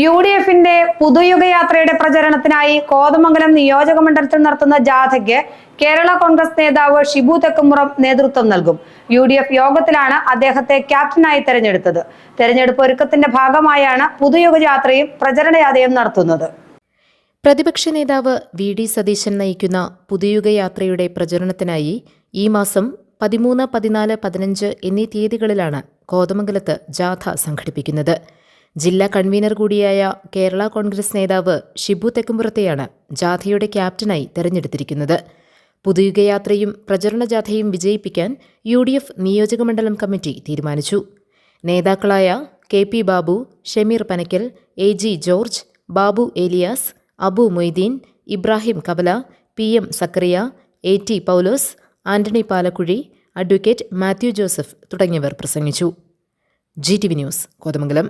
UDFന്റെ പുതുയുഗയാത്രയുടെ പ്രചരണത്തിനായി കോതമംഗലം നിയോജക മണ്ഡലത്തിൽ നടത്തുന്ന ജാഥയ്ക്ക് കേരള കോൺഗ്രസ് നേതാവ് ഷിബു തെക്കുംപുറം നേതൃത്വം നൽകും. UDF യോഗത്തിലാണ് അദ്ദേഹത്തെ ക്യാപ്റ്റനായി തെരഞ്ഞെടുത്തത്. തെരഞ്ഞെടുപ്പ് ഒരുക്കത്തിന്റെ ഭാഗമായാണ് പുതുയുഗയാത്രയും പ്രചരണയാത്രയും നടത്തുന്നത്. പ്രതിപക്ഷ നേതാവ് VD സതീശൻ നയിക്കുന്ന പുതുയുഗയാത്രയുടെ പ്രചരണത്തിനായി ഈ മാസം 13, 14, 15 എന്നീ തീയതികളിലാണ് കോതമംഗലത്ത് ജാഥ സംഘടിപ്പിക്കുന്നത്. ജില്ലാ കൺവീനർ കൂടിയായ കേരള കോൺഗ്രസ് നേതാവ് ഷിബു തെക്കുംപുറത്തെയാണ് ജാഥയുടെ ക്യാപ്റ്റനായി തെരഞ്ഞെടുത്തിരിക്കുന്നത്. പുതുയുഗയാത്രയും പ്രചരണ ജാഥയും വിജയിപ്പിക്കാൻ UDF നിയോജകമണ്ഡലം കമ്മിറ്റി തീരുമാനിച്ചു. നേതാക്കളായ KP Babu, Shameer Panakkal, AG George, Babu Elias, Abu Moideen, Ibrahim Kavala, PM Zacharia, AT Paulose, Antony Palakkuzhi, advocate Mathew Joseph തുടങ്ങിയവർ പ്രസംഗിച്ചു. GTV news, Kothamangalam.